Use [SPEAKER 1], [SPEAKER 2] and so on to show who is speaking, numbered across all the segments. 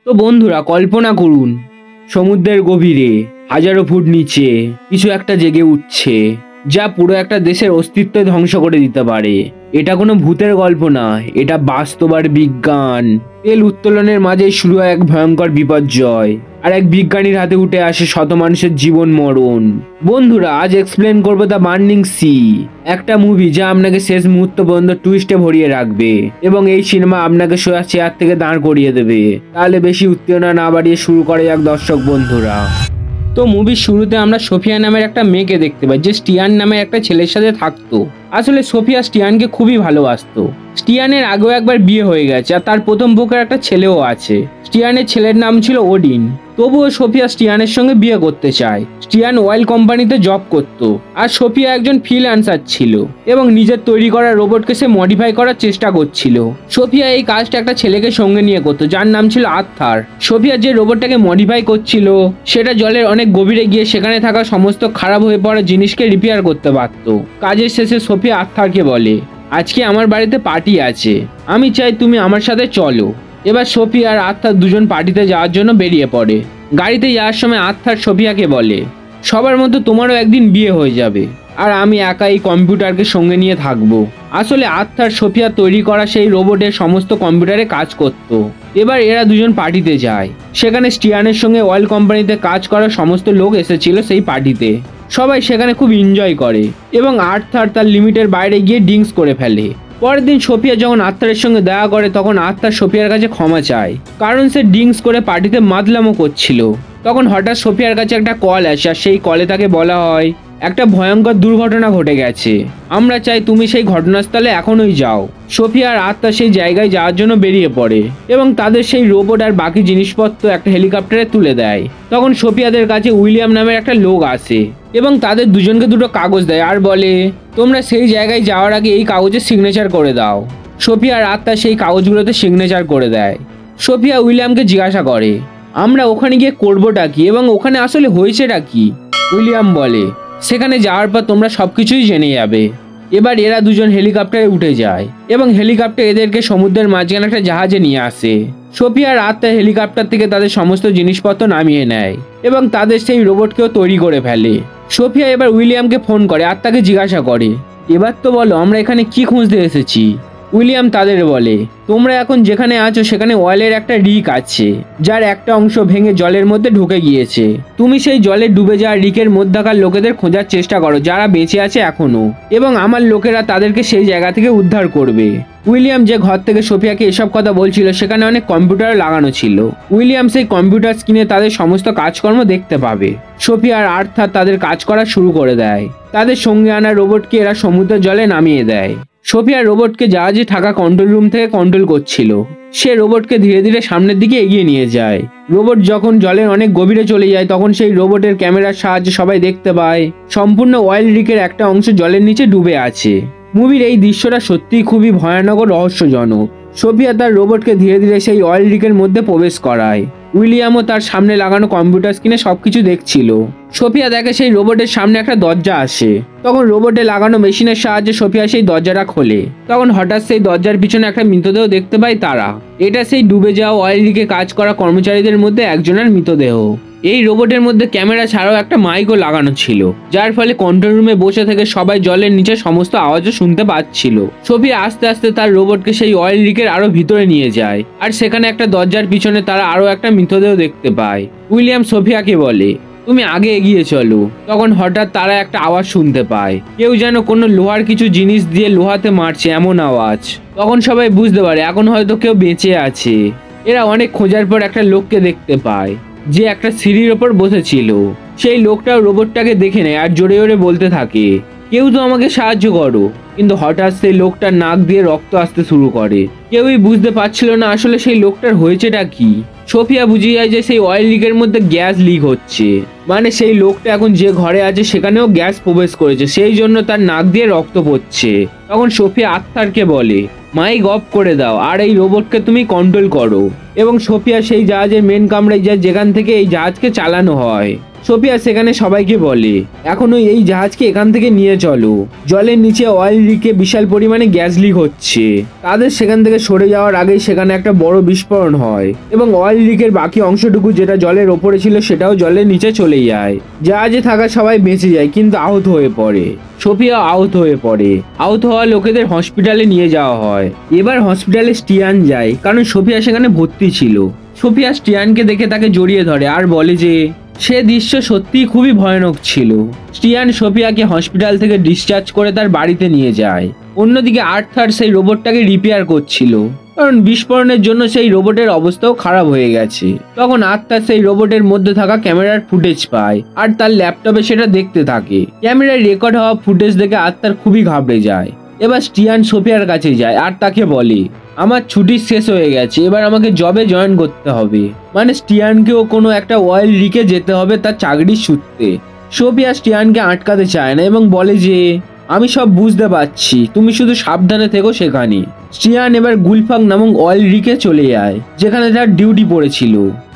[SPEAKER 1] তো বন্ধুরা কল্পনা করুন, সমুদ্রের গভীরে হাজারো ফুট নিচে কিছু একটা জেগে উঠছে, যা পুরো একটা দেশের অস্তিত্ব ধ্বংস করে দিতে পারে। এটা কোনো ভূতের গল্প না, এটা বাস্তব আর বিজ্ঞান। তেল উত্তোলনের মাঝেই শুরু হয় এক ভয়ঙ্কর বিপর্যয়, আর এক বিজ্ঞানীর হাতে উঠে আসে শত মানুষের জীবন মরণ। বন্ধুরা, আজ এক্সপ্লেন করবো দ্য বার্নিং সি, একটা মুভি যা আপনাকে শেষ মুহূর্ত পর্যন্ত টুইস্টে ভরিয়ে রাখবে এবং এই সিনেমা আপনাকে সোজা চেয়ার থেকে দাঁড় করিয়ে দেবে। তাহলে বেশি উত্তেজনা না বাড়িয়ে শুরু করে যাক দর্শক বন্ধুরা। তো মুভির শুরুতে আমরা সোফিয়া নামের একটা মেয়েকে দেখতে পাই, যে স্টিয়ান নামের একটা ছেলের সাথে থাকতো। আসলে সোফিয়া স্টিয়ানকে খুবই ভালোবাসতো। স্টিয়ানের আগেও একবার বিয়ে হয়ে গেছে, আর তার প্রথম বুকের একটা ছেলেও আছে। স্টিয়ানের ছেলের নাম ছিল ওডিন। তবুও সোফিয়া স্টিয়ানের সঙ্গে বিয়ে করতে চায়। স্টিয়ান অয়েল কোম্পানিতে জব করত, আর সোফিয়া একজন ফ্রিল্যান্সার ছিল এবং নিজের তৈরি করা রোবটকে সে মডিফাই করার চেষ্টা করছিল। সোফিয়া এই কাজটা একটা ছেলেকে সঙ্গে নিয়ে করতো, যার নাম ছিল আর্থার। সোফিয়া যে রোবটটাকে মডিফাই করছিল সেটা জলের অনেক গভীরে গিয়ে সেখানে থাকা সমস্ত খারাপ হয়ে পড়া জিনিসকে রিপেয়ার করতে পারত। কাজের শেষে সোফিয়া আর্থারকে বলে, আজকে আমার বাড়িতে পার্টি আছে, আমি চাই তুমি আমার সাথে চলো। এবার সোফিয়া আর আর্থার দুজন পার্টিতে যাওয়ার জন্য বেরিয়ে পড়ে। গাড়িতে যাওয়ার সময় আর্থার সোফিয়াকে বলে, সবার মতো তোমারও একদিন বিয়ে হয়ে যাবে, আর আমি একা এই কম্পিউটারকে সঙ্গে নিয়ে থাকবো। আসলে আর্থার সোফিয়া তৈরি করা সেই রোবটের সমস্ত কম্পিউটারে কাজ করত। এবার এরা দুজন পার্টিতে যায়। সেখানে স্টিয়ানের সঙ্গে অয়েল কোম্পানিতে কাজ করা সমস্ত লোক এসেছিল সেই পার্টিতে। সবাই সেখানে খুব এনজয় করে এবং আর্থার তার লিমিটের বাইরে গিয়ে ড্রিঙ্কস করে ফেলে। পরের দিন সোফিয়া যখন আর্থারের সঙ্গে দেখা করে, তখন আর্থার সোফিয়ার কাছে ক্ষমা চায়, কারণ সে ড্রিঙ্কস করে পার্টিতে মাতলামো করছিল। তখন হঠাৎ সোফিয়ার কাছে একটা কল আসে, আর সেই কলে তাকে বলা হয় একটা ভয়ঙ্কর দুর্ঘটনা ঘটে গেছে, আমরা চাই তুমি সেই ঘটনাস্থলে এখনই যাও। সোফিয়া আর আর্থার সেই জায়গায় যাওয়ার জন্য বেরিয়ে পড়ে এবং তাদের সেই রোবট আর বাকি জিনিসপত্র একটা হেলিকপ্টারে তুলে দেয়। তখন সোফিয়াদের কাছে উইলিয়াম নামের একটা লোক আসে এবং তাদের দুজনকে দুটো কাগজ দেয় আর বলে, তোমরা সেই জায়গায় যাওয়ার আগে এই কাগজে সিগনেচার করে দাও। সোফিয়া আর আর্থার সেই কাগজগুলোতে সিগনেচার করে দেয়। সোফিয়া উইলিয়ামকে জিজ্ঞাসা করে, আমরা ওখানে গিয়ে করবোটা কি এবং ওখানে আসলে হয়েছেটা কি? উইলিয়াম বলে, সেখানে যাওয়ার পর তোমরা সবকিছুই জেনে যাবে। এবার এরা দুজন হেলিকপ্টারে উঠে যায় এবং হেলিকপ্টার এদেরকে সমুদ্রের মাঝখানে একটা জাহাজে নিয়ে আসে। সোফিয়া আর আর্থার হেলিকপ্টার থেকে তাদের সমস্ত জিনিসপত্র নামিয়ে নেয় এবং তাদের সেই রোবটকেও তৈরি করে ফেলে। সোফিয়া এবার উইলিয়ামকে ফোন করে আর তাকে জিজ্ঞাসা করে, এবার তো বলো আমরা এখানে কি খুঁজতে এসেছি? উইলিয়াম তাদের বলে, তোমরা এখন যেখানে আছো সেখানে অয়েলের একটা রিক আছে, যার একটা অংশ ভেঙে জলের মধ্যে ঢুকে গিয়েছে। তুমি সেই জলে ডুবে যাওয়া রিকের মধ্যকার লোকেদের খোঁজার চেষ্টা করো যারা বেঁচে আছে এখনো, এবং আমার লোকেরা তাদেরকে সেই জায়গা থেকে উদ্ধার করবে। উইলিয়াম যে ঘর থেকে সোফিয়াকে এসব কথা বলছিল সেখানে অনেক কম্পিউটার লাগানো ছিল। উইলিয়াম সেই কম্পিউটার স্ক্রিনে তাদের সমস্ত কাজকর্ম দেখতে পাবে। সোফিয়া আর আর্থার তাদের কাজ করা শুরু করে দেয়। তাদের সঙ্গে আনা রোবটকে এরা সমুদ্রের জলে নামিয়ে দেয়। সোফিয়া রোবটকে জাহাজে থাকা কন্ট্রোল রুম থেকে কন্ট্রোল করছিল। সে রোবটকে ধীরে ধীরে সামনের দিকে এগিয়ে নিয়ে যায়। রোবট যখন জলের অনেক গভীরে চলে যায়, তখন সেই রোবটের ক্যামেরার সাহায্যে সবাই দেখতে পায় সম্পূর্ণ অয়েল রিকের একটা অংশ জলের নিচে ডুবে আছে। মুভির এই দৃশ্যটা সত্যিই খুবই ভয়ানক ও রহস্যজনক। সোফিয়া তার রোবটকে ধীরে ধীরে সেই অয়েল রিকের মধ্যে প্রবেশ করায়। উইলিয়ামও তার সামনে লাগানো কম্পিউটার স্ক্রিনে সবকিছু দেখছিল। সোফিয়া দেখে সেই রোবটের সামনে একটা দরজা আসে। তখন রোবটে লাগানো মেশিনের সাহায্যে সোফিয়া সেই দরজাটা খোলে। তখন হঠাৎ সেই দরজার পিছনে একটা মৃতদেহ দেখতে পায় তারা। এটা সেই ডুবে যাওয়া অয়েল রিকে কাজ করা কর্মচারীদের মধ্যে একজনের মৃতদেহ। এই রোবটের মধ্যে ক্যামেরা ছাড়াও একটা মাইকও লাগানো ছিল, যার ফলে কন্ট্রোল রুমে বসে থেকে সবাই জলের নিচে সমস্ত আওয়াজও শুনতে পাচ্ছিল। সোফিয়া আস্তে আস্তে তার রোবটকে সেই অয়েল রিকের আরো ভিতরে নিয়ে যায়, আর সেখানে একটা দরজার পিছনে তারা আরো একটা মৃতদেহ দেখতে পায়। উইলিয়াম সোফিয়াকে বলে, তুমি আগে এগিয়ে চলো। তখন হঠাৎ তারা একটা আওয়াজ শুনতে পায়, কেউ যেন কোনো লোহার কিছু জিনিস দিয়ে লোহাতে মারছে এমন আওয়াজ। তখন সবাই বুঝতে পারে এখন হয়তো কেউ বেঁচে আছে। এরা অনেক খোঁজার পর একটা লোককে দেখতে পায়, যে একটা সিঁড়ির ওপর বসেছিল। সেই লোকটাও রোবটটাকে দেখে নেয় আর জোরে জোরে বলতে থাকে, কেউ তো আমাকে সাহায্য করো। কিন্তু হঠাৎ সেই লোকটার নাক দিয়ে রক্ত আসতে শুরু করে। কেউই বুঝতে পারছিল না আসলে সেই লোকটার হয়েছেটা কি। সোফিয়া বুঝে যায় যে সেই অয়েল লিকের মধ্যে গ্যাস লিক হচ্ছে, মানে সেই লোকটা এখন যে ঘরে আছে সেখানেও গ্যাস প্রবেশ করেছে, সেই জন্য তার নাক দিয়ে রক্ত পড়ছে। তখন সোফিয়া আর্থারকে বলে, মাইক অফ করে দাও আর এই রোবটকে তুমি কন্ট্রোল করো। এবং সোফিয়া সেই জাহাজের মেন কামরায় যায় যেখান থেকে এই জাহাজকে চালানো হয়। সোফিয়া সেখানে সবাইকে বলে এখনো এই জাহাজকে এখান থেকে নিয়ে চলো, জলের নিচে অয়েল লিকে বিশাল পরিমাণে গ্যাস লিক হচ্ছে। তাদের সেখান থেকে সরে যাওয়ার আগেই সেখানে একটা বড় বিস্ফোরণ হয় এবং অয়েল লিকের বাকি অংশটুকু যেটা জলের ওপরে ছিল সেটাও জলের নিচে চলে যায়। জাহাজে থাকা সবাই বেঁচে যায় কিন্তু আহত হয়ে পড়ে। সোফিয়া আহত হয়ে পড়ে। আহত হওয়া লোকেদের হসপিটালে নিয়ে যাওয়া হয়। এবার হসপিটালে স্টিয়ান যায় কারণ সোফিয়া সেখানে ভর্তি ছিল। সোফিয়া স্টিয়ানকে দেখে তাকে জড়িয়ে ধরে আর বলে যে সে দৃশ্য সত্যিই খুবই ভয়ানক ছিল। স্টিয়ান সোফিয়াকে হসপিটাল থেকে ডিসচার্জ করে তার বাড়িতে নিয়ে যায়। অন্যদিকে আর্থার সেই রোবটটাকে রিপেয়ার করছিল কারণ বিস্ফোরণের জন্য সেই রোবটের অবস্থাও খারাপ হয়ে গেছে। তখন আর্থার সেই রোবটের মধ্যে থাকা ক্যামেরার ফুটেজ পায় আর তার ল্যাপটপে সেটা দেখতে থাকে। ক্যামেরায় রেকর্ড হওয়া ফুটেজ দেখে আর্থার খুবই ঘাবড়ে যায়। এবার স্টিয়ান সোফিয়ার কাছে যায় আর তাকে বলে আমার ছুটি শেষ হয়ে গেছে, এবার আমাকে জবে জয়েন করতে হবে। মানে স্টিয়ানকেও কোনো একটা অয়েল লিকে যেতে হবে তার চাকরির সূত্রে। সোফিয়া স্টিয়ানকে আটকাতে চায় না এবং বলে যে আমি সব বুঝতে পারছি, তুমি শুধু সাবধানে থেকো সেখানে। স্টিয়ান এবার গুলফাং নামক অয়েল রিকে চলে যায় যেখানে তার ডিউটি পড়েছিল।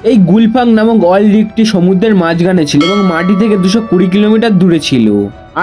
[SPEAKER 1] এই গুলফাং নামক অয়েল রিকটি সমুদ্রের মাঝখানে ছিল এবং মাটি থেকে 220 কিলোমিটার দূরে ছিল।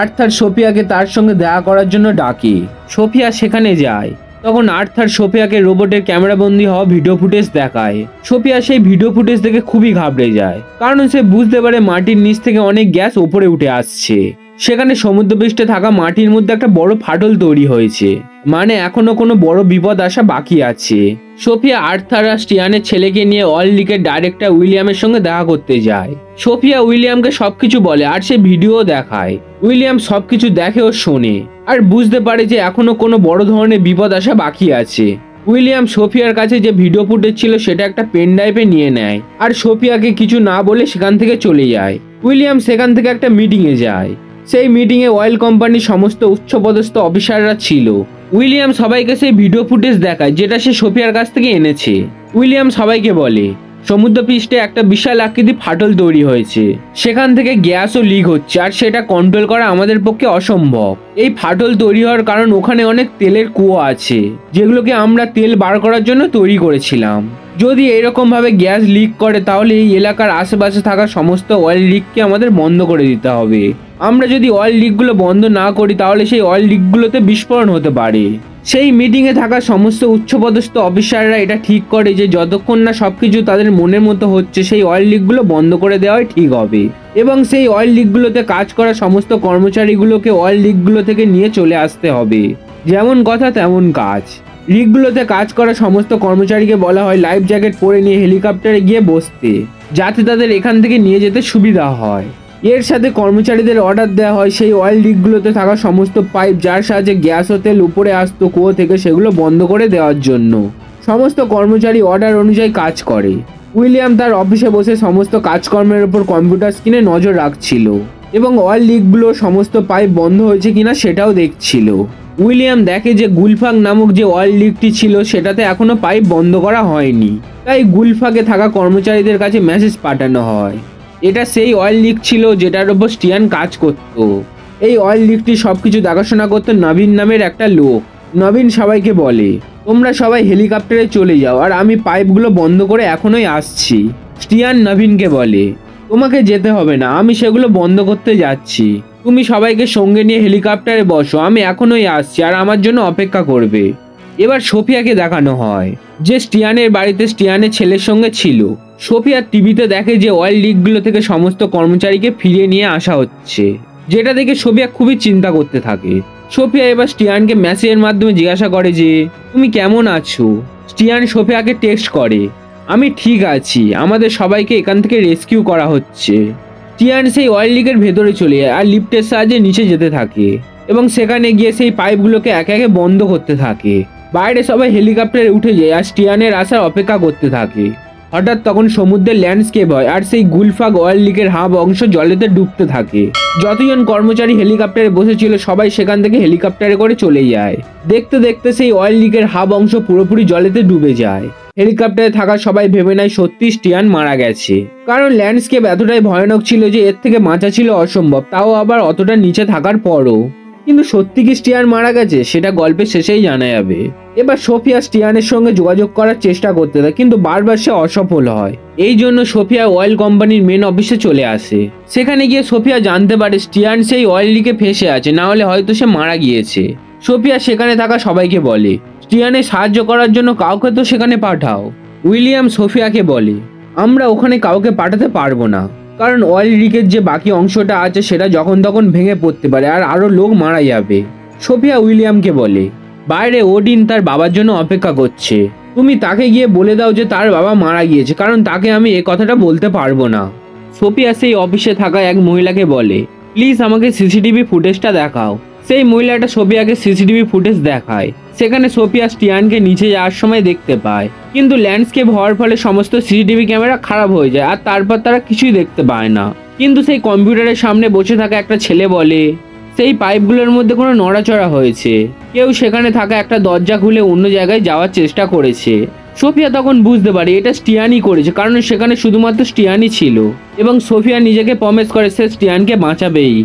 [SPEAKER 1] আর্থার সোফিয়াকে তার সঙ্গে দেখা করার জন্য ডাকে। সোফিয়া সেখানে যায়। তখন আর্থার সোফিয়াকে রোবটের ক্যামেরাবন্দি হওয়া ভিডিও ফুটেজ দেখায়। সোফিয়া সেই ভিডিও ফুটেজ দেখে খুবই ঘাবড়ে যায় কারণ সে বুঝতে পারে মাটির নিচ থেকে অনেক গ্যাস ওপরে উঠে আসছে। সেখানে সমুদ্রপৃষ্ঠে থাকা মাটির মধ্যে একটা বড় ফাটল তৈরি হয়েছে, মানে এখনো কোনো বড় বিপদ আসা বাকি আছে। সোফিয়া আর্থার আর স্টিয়ানের ছেলেকে নিয়ে অয়েল লিকের ডাইরেক্টর উইলিয়ামের সঙ্গে দেখা করতে যায়। সোফিয়া উইলিয়ামকে সবকিছু বলে আর সে ভিডিও দেখায়। উইলিয়াম সবকিছু দেখে ও শোনে আর বুঝতে পারে যে এখনো কোনো বড় ধরনের বিপদ আসা বাকি আছে। উইলিয়াম সোফিয়ার কাছে যে ভিডিও ফুটেজ ছিল সেটা একটা পেন ড্রাইভে নিয়ে নেয় আর সোফিয়াকে কিছু না বলে সেখান থেকে চলে যায়। উইলিয়াম সেখান থেকে একটা মিটিংয়ে যায়। সেই মিটিংয়ে অয়েল কোম্পানির সমস্ত উচ্চপদস্থ অফিসাররা ছিল। উইলিয়াম সবাইকে সেই ভিডিও ফুটেজ দেখায় যেটা সে সোফিয়ার কাছ থেকে এনেছে। উইলিয়াম সবাইকে বলে সমুদ্রপৃষ্ঠে একটা বিশাল আকৃতি ফাটল তৈরি হয়েছে, সেখান থেকে গ্যাসও লিক হচ্ছে আর সেটা কন্ট্রোল করা আমাদের পক্ষে অসম্ভব। এই ফাটল তৈরি হওয়ার কারণ ওখানে অনেক তেলের কুয়ো আছে যেগুলোকে আমরা তেল বার করার জন্য তৈরি করেছিলাম। যদি এরকম ভাবে গ্যাস লিক করে তাহলে এই এলাকার আশেপাশে থাকা সমস্ত অয়েল লিককে আমাদের বন্ধ করে দিতে হবে। আমরা যদি অয়েল লিকগুলো বন্ধ না করি তাহলে সেই অয়েল লিকগুলোতে বিস্ফোরণ হতে পারে। সেই মিটিংয়ে থাকা সমস্ত উচ্চপদস্থ অফিসাররা এটা ঠিক করে যে যতক্ষণ না সবকিছু তাদের মনের মতো হচ্ছে সেই অয়েল লিকগুলো বন্ধ করে দেওয়াই ঠিক হবে এবং সেই অয়েল লিকগুলোতে কাজ করা সমস্ত কর্মচারীগুলোকে অয়েল লিকগুলো থেকে নিয়ে চলে আসতে হবে। যেমন কথা তেমন কাজ। রিগগুলোতে কাজ করা সমস্ত কর্মচারীকে বলা হয় লাইফ জ্যাকেট পরে নিয়ে হেলিকপ্টারে গিয়ে বসতে, যাতে তাদের এখান থেকে নিয়ে যেতে সুবিধা হয়। এর সাথে কর্মচারীদের অর্ডার দেওয়া হয় সেই অয়েল রিগগুলোতে থাকা সমস্ত পাইপ যার সাহায্যে গ্যাস ও তেল উপরে আসতো কুয়ো থেকে সেগুলো বন্ধ করে দেওয়ার জন্য। সমস্ত কর্মচারী অর্ডার অনুযায়ী কাজ করে। উইলিয়াম তার অফিসে বসে সমস্ত কাজকর্মের উপর কম্পিউটার স্ক্রিনে নজর রাখছিল এবং অয়েল লিকগুলো সমস্ত পাইপ বন্ধ হয়েছে কিনা সেটাও দেখছিল। উইলিয়াম দেখে যে গুলফাং নামক যে অয়েল লিকটি ছিল সেটাতে এখনো পাইপ বন্ধ করা হয়নি, তাই গুলফাকে থাকা কর্মচারীদের কাছে মেসেজ পাঠানো হয়। এটা সেই অয়েল লিক ছিল যেটার উপর স্টিয়ান কাজ করত। এই অয়েল লিকটি সবকিছু দেখাশোনা করতো নবীন নামের একটা লোক। নবীন সবাইকে বলে তোমরা সবাই হেলিকপ্টারে চলে যাও আর আমি পাইপগুলো বন্ধ করে এখনোই আসছি। স্টিয়ান নবীনকে বলে তোমাকে যেতে হবে না, আমি সেগুলো বন্ধ করতে যাচ্ছি, তুমি সবাইকে সঙ্গে নিয়ে হেলিকপ্টারে বসো, আমি এখনোই আসছি আর আমার জন্য অপেক্ষা করবে। এবার সোফিয়াকে দেখানো হয় যে স্টিয়ানের বাড়িতে স্টিয়ানের ছেলের সঙ্গে ছিল। সোফিয়া টিভিতে দেখে যে অয়েল লিকগুলো থেকে সমস্ত কর্মচারীকে ফিরিয়ে নিয়ে আসা হচ্ছে, যেটা দেখে সোফিয়া খুবই চিন্তা করতে থাকে। সোফিয়া এবার স্টিয়ানকে মেসেজের মাধ্যমে জিজ্ঞাসা করে যে তুমি কেমন আছো। স্টিয়ান সোফিয়াকে টেক্সট করে আমি ঠিক আছি, আমাদের সবাইকে এখান থেকে রেস্কিউ করা হচ্ছে। স্টিয়ান সেই অয়েল লিকের ভেতরে চলে যায় আর লিফটের সাহায্যে নিচে যেতে থাকে এবং সেখানে গিয়ে সেই পাইপগুলোকে একে একে বন্ধ করতে থাকে। বাইরে সবাই হেলিকপ্টারে উঠে যায় আর স্টিয়ানের আসার অপেক্ষা করতে থাকে। হঠাৎ তখন সমুদ্রের ল্যান্ডস্কেপ হয় আর সেই গুলফাগ অয়েল লিকের হাফ অংশ জলেতে ডুবতে থাকে। যতজন কর্মচারী হেলিকপ্টারে বসেছিল সবাই সেখান থেকে হেলিকপ্টারে করে চলে যায়। দেখতে দেখতে সেই অয়েল লিকের হাফ অংশ পুরোপুরি জলেতে ডুবে যায়। হেলিকপ্টারে থাকা সবাই ভেবে নেয় সত্যি স্টিয়ান মারা গেছে, কারণ ল্যান্ডস্কেপ এতটাই ভয়ানক ছিল যে এর থেকে বাঁচা ছিল অসম্ভব, তাও আবার অতটা নিচে থাকার পরও। কিন্তু সত্যি কি স্টিয়ান মারা গেছে সেটা গল্পের শেষেই জানা যাবে। এবার সোফিয়া স্টিয়ানের সঙ্গে যোগাযোগ করার চেষ্টা করতে থাকে, কিন্তু বারবার সে অসফল হয়। এই জন্য সোফিয়া অয়েল কোম্পানির মেন অফিসে চলে আসে। সেখানে গিয়ে সোফিয়া জানতে পারে স্টিয়ান সেই অয়েল লিকে ফেঁসে আছে, না হলে হয়তো সে মারা গিয়েছে। সোফিয়া সেখানে থাকা সবাইকে বলে স্টিয়ানের সাহায্য করার জন্য কাউকে তো সেখানে পাঠাও। উইলিয়াম সোফিয়াকে বলে আমরা ওখানে কাউকে পাঠাতে পারবো না, কারণ অয়েল লিকের যে বাকি অংশটা আছে সেটা যখন তখন ভেঙে পড়তে পারে আর আরো লোক মারা যাবে। সোফিয়া উইলিয়ামকে বলে বাইরে ওডিন তার বাবার জন্য অপেক্ষা করছে, তুমি তাকে গিয়ে বলে দাও যে তার বাবা মারা গিয়েছে, কারণ তাকে আমি এ কথাটা বলতে পারবো না। সোফিয়া সেই অফিসে থাকা এক মহিলাকে বলে প্লিজ আমাকে সিসিটিভি ফুটেজটা দেখাও। সেই মহিলাটা সোফিয়াকে সিসিটিভি ফুটেজ দেখায়। সেখানে সোফিয়া স্টিয়ানকে নিচে যাওয়ার সময় দেখতে পায়, কিন্তু ল্যান্ডস্কেপ হওয়ার ফলে সমস্ত সিসিটিভি ক্যামেরা খারাপ হয়ে যায় আর তারপর তারা কিছুই দেখতে পায় না। কিন্তু সেই কম্পিউটারের সামনে বসে থাকা একটা ছেলে বলে সেই পাইপগুলোর মধ্যে কোনো নড়াচড়া হয়েছে, কেউ সেখানে থাকা একটা দরজা খুলে অন্য জায়গায় যাওয়ার চেষ্টা করেছে। সোফিয়া তখন বুঝতে পারে এটা স্টিয়ানই করেছে, কারণ সেখানে শুধুমাত্র স্টিয়ানই ছিল এবং সোফিয়া নিজেকে প্রমিস করে সে স্টিয়ানকে বাঁচাবেই।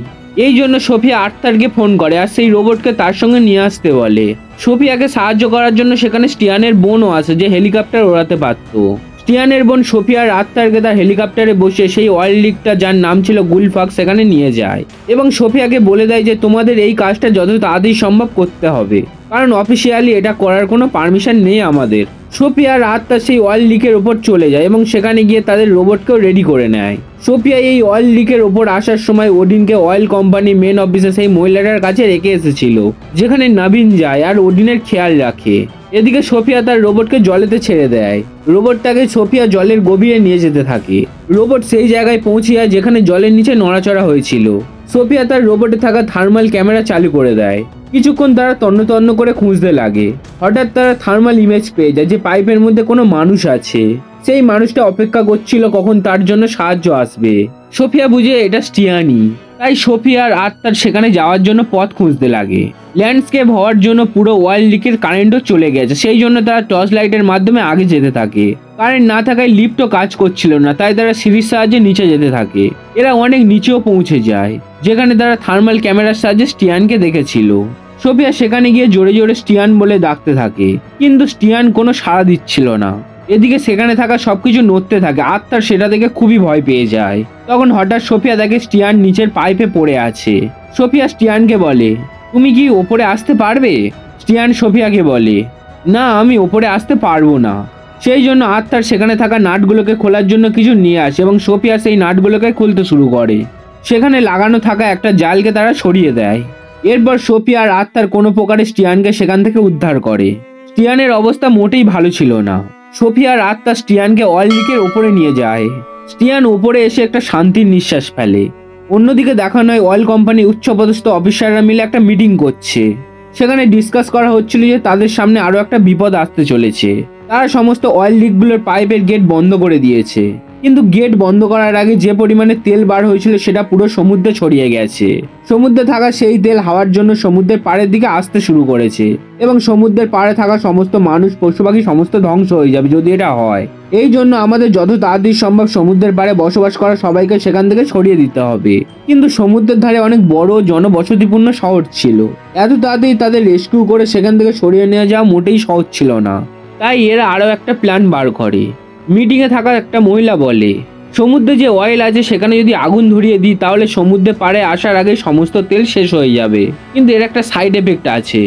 [SPEAKER 1] এই জন্য সোফিয়া আর্থারকে ফোন করে আর সেই রোবটকে তার সঙ্গে নিয়ে আসতে বলে। সোফিয়াকে সাহায্য করার জন্য সেখানে স্টিয়ানের বোনও আসে যে হেলিকপ্টার ওড়াতে পারত। স্টিয়ানের বোন সোফিয়া আর আর্থারকে তার হেলিকপ্টারে বসে সেই অয়েল লিকটা যার নাম ছিল গুলফাক সেখানে নিয়ে যায় এবং সোফিয়াকে বলে দেয় যে তোমাদের এই কাজটা যত তাড়াতাড়ি সম্ভব করতে হবে, কারণ অফিসিয়ালি এটা করার কোনো পারমিশন নেই আমাদের। সোফিয়া আর আর্থার সেই অয়েল লিকের ওপর চলে যায় এবং সেখানে গিয়ে তাদের রোবটকেও রেডি করে নেয়। সোফিয়া এই অয়েল লিকের ওপর আসার সময় ওডিনকে অয়েল কোম্পানি মেন অফিসে সেই মহিলাটার কাছে রেখে এসেছিল, যেখানে নবীন যায় আর ওডিনের খেয়াল রাখে। এদিকে সোফিয়া তার রোবটকে জলেতে ছেড়ে দেয়। রোবটটাকে সোফিয়া জলের গভীরে নিয়ে যেতে থাকে। রোবট সেই জায়গায় পৌঁছে যায় যেখানে জলের নিচে নড়াচড়া হয়েছিল। সোফিয়া তার রোবটে থাকা থার্মাল ক্যামেরা চালু করে দেয়। কিছুক্ষণ তারা তন্ন তন্ন করে খুঁজতে লাগে। হঠাৎ তারা থার্মাল ইমেজ পেয়ে যায় যে পাইপের মধ্যে কোনো মানুষ আছে। সেই মানুষটা অপেক্ষা করছিল কখন তার জন্য সাহায্য আসবে। সোফিয়া বুঝে এটা স্টিয়ানই, তাই সোফিয়া আর আর্থার সেখানে যাওয়ার জন্য পথ খুঁজতে লাগে। ল্যান্ডস্কেপ হওয়ার জন্য পুরো অয়েল লিকের কারেন্টও চলে গেছে, সেই জন্য তারা টর্চ লাইটের মাধ্যমে আগে যেতে থাকে। কারেন্ট না থাকায় লিফটও কাজ করছিল না, তাই তারা সিঁড়ির সাহায্যে নিচে যেতে থাকে। এরা অনেক নিচেও পৌঁছে যায়, যেখানে তারা থার্মাল ক্যামেরার সাহায্যে স্টিয়ানকে দেখেছিল। সোফিয়া সেখানে গিয়ে জোরে জোরে স্টিয়ান বলে ডাকতে থাকে, কিন্তু স্টিয়ান কোনো সাড়া দিচ্ছিল না। এদিকে সেখানে থাকা সবকিছু নড়তে থাকে। আর্থার সেটা দেখে খুবই ভয় পেয়ে যায়। তখন হঠাৎ সোফিয়া দেখে স্টিয়ান নিচের পাইপে পড়ে আছে। সোফিয়া স্টিয়ানকে বলে তুমি কি ওপরে আসতে পারবে? স্টিয়ান সোফিয়াকে বলে না, আমি ওপরে আসতে পারবো না। সেই জন্য আর্থার সেখানে থাকা নাটগুলোকে খোলার জন্য কিছু নিয়ে আসে এবং সোফিয়া সেই নাটগুলোকে খুলতে শুরু করে। সেখানে লাগানো থাকা একটা জালকে তারা সরিয়ে দেয়। এরপর সোফিয়া আর আর্থার কোনো প্রকারে স্টিয়ানকে সেখান থেকে উদ্ধার করে। স্টিয়ানের অবস্থা মোটেই ভালো ছিল না। সোফিয়া আর আর্থার স্টিয়ানকে অয়েল লিকের ওপরে নিয়ে যায়। স্টিয়ান ওপরে এসে একটা শান্তির নিঃশ্বাস ফেলে। অন্যদিকে দেখানো হয় অয়েল কোম্পানির উচ্চপদস্থ অফিসাররা মিলে একটা মিটিং করছে। সেখানে ডিসকাস করা হচ্ছিল যে তাদের সামনে আরো একটা বিপদ আসতে চলেছে। তারা সমস্ত অয়েল লিকগুলোর পাইপের গেট বন্ধ করে দিয়েছে, কিন্তু গেট বন্ধ করার আগে যে পরিমাণে তেল বার হয়েছিল সেটা পুরো সমুদ্রে ছড়িয়ে গেছে। সমুদ্রে থাকা সেই তেল হাওয়ার জন্য সমুদ্রের পাড়ের দিকে আসতে শুরু করেছে এবং সমুদ্রের পাড়ে থাকা সমস্ত মানুষ পশু পাখি সমস্ত ধ্বংস হয়ে যাবে যদি এটা হয়। এই জন্য আমাদের যত তাড়াতাড়ি সম্ভব সমুদ্রের পাড়ে বসবাস করা সবাইকে সেখান থেকে সরিয়ে দিতে হবে। কিন্তু সমুদ্রের ধারে অনেক বড় জনবসতিপূর্ণ শহর ছিল, এত তাড়াতাড়ি তাদের রেস্কিউ করে সেখান থেকে সরিয়ে নিয়ে যাওয়া মোটেই সহজ ছিল না। তাই এরা আরো একটা প্ল্যান বার করে। মিটিংয়ে থাকা একটা মহিলা বলে সমুদ্রে যে অয়েল আছে সেখানে যদি আগুন ধরিয়ে দিই তাহলে সমুদ্রে পাড়ে আসার আগে সমস্ত তেল শেষ হয়ে যাবে, কিন্তু এর একটা সাইড এফেক্ট আছে।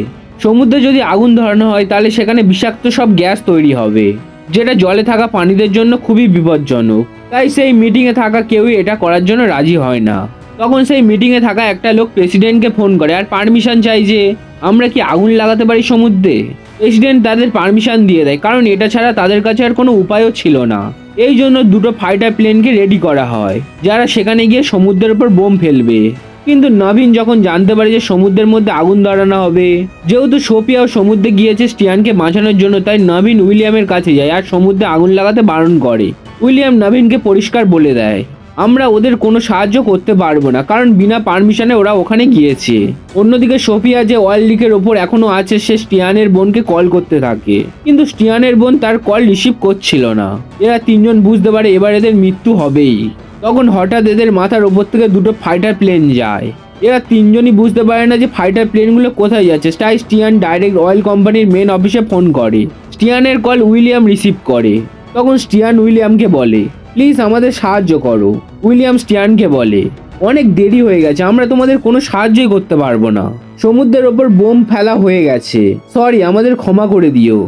[SPEAKER 1] সমুদ্রে যদি আগুন ধরানো হয় তাহলে সেখানে বিষাক্ত সব গ্যাস তৈরি হবে, যেটা জলে থাকা প্রাণীদের জন্য খুবই বিপজ্জনক। তাই সেই মিটিংয়ে থাকা কেউই এটা করার জন্য রাজি হয় না। তখন সেই মিটিংয়ে থাকা একটা লোক প্রেসিডেন্টকে ফোন করে আর পারমিশন চাই যে আমরা কি আগুন লাগাতে পারি সমুদ্রে। প্রেসিডেন্ট তাদের পারমিশন দিয়ে দেয়, কারণ এটা ছাড়া তাদের কাছে আর কোনো উপায়ও ছিল না। এই জন্য দুটো ফাইটার প্লেনকে রেডি করা হয়, যারা সেখানে গিয়ে সমুদ্রের উপর বোম ফেলবে। কিন্তু নবীন যখন জানতে পারে যে সমুদ্রের মধ্যে আগুন ধরানো হবে, যেহেতু সোফিয়াও সমুদ্রে গিয়েছে স্টিয়ানকে বাঁচানোর জন্য, তাই নবীন উইলিয়ামের কাছে যায় আর সমুদ্রে আগুন লাগাতে বারণ করে। উইলিয়াম নবীনকে পরিষ্কার বলে দেয় আমরা ওদের কোনো সাহায্য করতে পারবো না, কারণ বিনা পারমিশনে ওরা ওখানে গিয়েছে। অন্যদিকে সোফিয়া যে অয়েল লিকের ওপর এখনো আছে সে স্টিয়ানের বোনকে কল করতে থাকে, কিন্তু স্টিয়ানের বোন তার কল রিসিভ করছিল না। এরা তিনজন বুঝতে পারে এবার এদের মৃত্যু হবেই। তখন হঠাৎ এদের মাথার ওপর থেকে দুটো ফাইটার প্লেন যায় এরা তিনজনই বুঝতে পারে না যে ফাইটার প্লেনগুলো কোথায় যাচ্ছে, তাই স্টিয়ান ডাইরেক্ট অয়েল কোম্পানির মেন অফিসে ফোন করে। স্টিয়ানের কল উইলিয়াম রিসিভ করে। তখন স্টিয়ান উইলিয়ামকে বলে, প্লিজ আমাদের সাহায্য করো। উইলিয়াম স্টিয়ানকে বলে, অনেক দেরি হয়ে গেছে, আমরা তোমাদের কোনো সাহায্যই করতে পারবো না। সমুদ্রের ওপর বোম ফেলা হয়ে গেছে, সরি, আমাদের ক্ষমা করে দিও।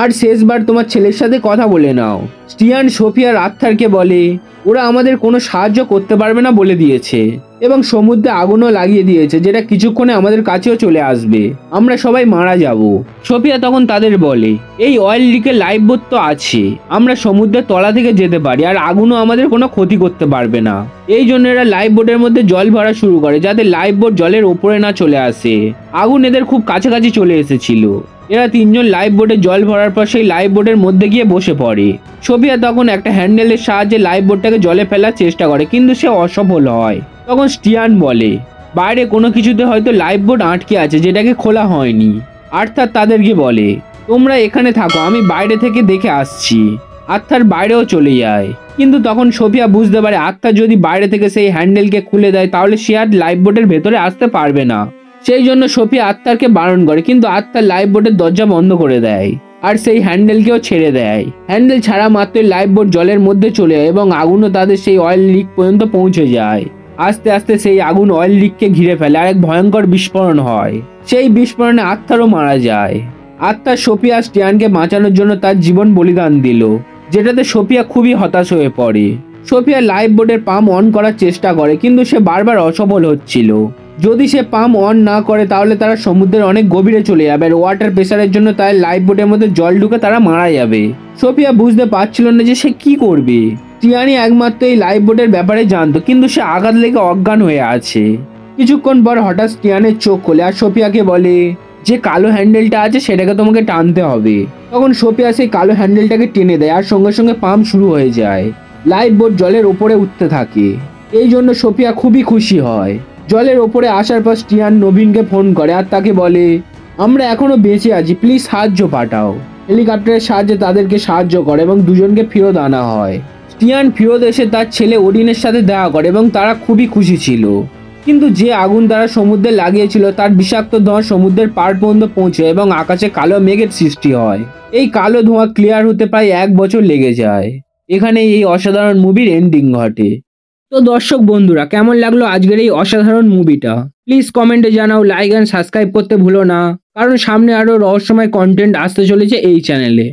[SPEAKER 1] আর শেষবার তোমার ছেলের সাথে কথা বলে নাও। স্টিয়ান সোফিয়া আর আর্থারকে বলে, ওরা আমাদের কোনো সাহায্য করতে পারবে না বলে দিয়েছে এবং সমুদ্রে আগুনও লাগিয়ে দিয়েছে, যেটা কিছুক্ষণে আমাদের কাছেও চলে আসবে, আমরা সবাই মারা যাব। সোফিয়া তখন তাদের বলে, এই অয়েল লিকের লাইফ বোট তো আছে, আমরা সমুদ্রের তলা থেকে যেতে পারি আর আগুনও আমাদের কোনো ক্ষতি করতে পারবে না। এই জন্য এরা লাইফ বোটের মধ্যে জল ভরা শুরু করে, যাতে লাইফ বোট জলের ওপরে না চলে আসে। আগুন এদের খুব কাছাকাছি চলে এসেছিল। এরা তিনজন লাইফ বোটে জল ভরার পর সেই লাইফ বোটের মধ্যে গিয়ে বসে পড়ে। সোফিয়া তখন একটা হ্যান্ডেলের সাহায্যে লাইফ বোটটাকে জলে ফেলার চেষ্টা করে, কিন্তু সে অসফল হয়। তখন স্টিয়ান বলে, বাইরে কোনো কিছুতে হয়তো লাইফ বোট আটকে আছে, যেটাকে খোলা হয়নি। আর্থার তাদেরকে বলে, তোমরা এখানে থাকো, আমি বাইরে থেকে দেখে আসছি। আর্থার বাইরেও চলে যায়, কিন্তু তখন সোফিয়া বুঝতে পারে আর্থার যদি বাইরে থেকে সেই হ্যান্ডেলকে খুলে দেয় তাহলে সে আর লাইফ বোটের ভেতরে আসতে পারবে না। সেই জন্য সোফিয়া আর্থারকে বারণ করে, কিন্তু আর্থার লাইফ বোটের দরজা বন্ধ করে দেয় আর সেই হ্যান্ডেলকেও ছেড়ে দেয়। হ্যান্ডেল ছাড়া মাত্রই লাইফ বোট জলের মধ্যে চলে যায় এবং আগুনও তাদের সেই অয়েল লিক পর্যন্ত পৌঁছে যায়। আস্তে আস্তে সেই আগুন অয়েল লিককে ঘিরে ফেলে আর এক ভয়ঙ্কর বিস্ফোরণ হয়। সেই বিস্ফোরণে আর্থারও মারা যায়। আর্থার সোফিয়া স্টিয়ানকে বাঁচানোর জন্য তার জীবন বলিদান দিল, যেটাতে সোফিয়া খুবই হতাশ হয়ে পড়ে। সোফিয়া লাইফ বোটের পাম্প অন করার চেষ্টা করে, কিন্তু সে বারবার অসফল হচ্ছিল। যদি সে পাম্প অন না করে তাহলে তারা সমুদ্রের অনেক গভীরে চলে যাবে আর ওয়াটার প্রেসারের জন্য তার লাইফ বোটের মধ্যে জল ঢুকে তারা মারা যাবে। সোফিয়া বুঝতে পারছিল না যে সে কি করবে। স্টিয়ানই একমাত্র এই লাইফ বোটের ব্যাপারে জানতো, কিন্তু সে আঘাত লেগে অজ্ঞান হয়ে আছে। কিছুক্ষণ পর হঠাৎ স্টিয়ানের চোখ খোলে আর সোফিয়াকে বলে, যে কালো হ্যান্ডেলটা আছে সেটাকে তোমাকে টানতে হবে। তখন সোফিয়া সেই কালো হ্যান্ডেলটাকে টেনে দেয় আর সঙ্গে সঙ্গে পাম্প শুরু হয়ে যায়। লাইফ বোট জলের ওপরে উঠতে থাকে। এই জন্য সোফিয়া খুবই খুশি হয়। জলের ওপরে আসার পর স্টিয়ান নবীনকে ফোন করে আর তাকে বলে, আমরা এখনো বেঁচে আছি, প্লিজ সাহায্য পাঠাও। হেলিকপ্টারের সাহায্যে তাদেরকে সাহায্য করে এবং দুজনকে ফেরত আনা হয়। স্টিয়ান ফেরত এসে তার ছেলে ওডিনের সাথে দেখা করে এবং তারা খুবই খুশি ছিল। কিন্তু যে আগুন তারা সমুদ্রে লাগিয়েছিল তার বিষাক্ত ধোঁয়া সমুদ্রের পাড় পর্যন্ত পৌঁছে এবং আকাশে কালো মেঘের সৃষ্টি হয়। এই কালো ধোঁয়া ক্লিয়ার হতে প্রায় 1 বছর লেগে যায়। এখানে এই অসাধারণ মুভির এন্ডিং ঘটে। তো দর্শক বন্ধুরা, কেমন লাগলো আজকের এই অসাধারণ মুভিটা? প্লিজ কমেন্টে জানাও, লাইক অ্যান্ড সাবস্ক্রাইব করতে ভুলো না, কারণ সামনে আরো রহস্যময় কন্টেন্ট আসতে চলেছে এই চ্যানেলে।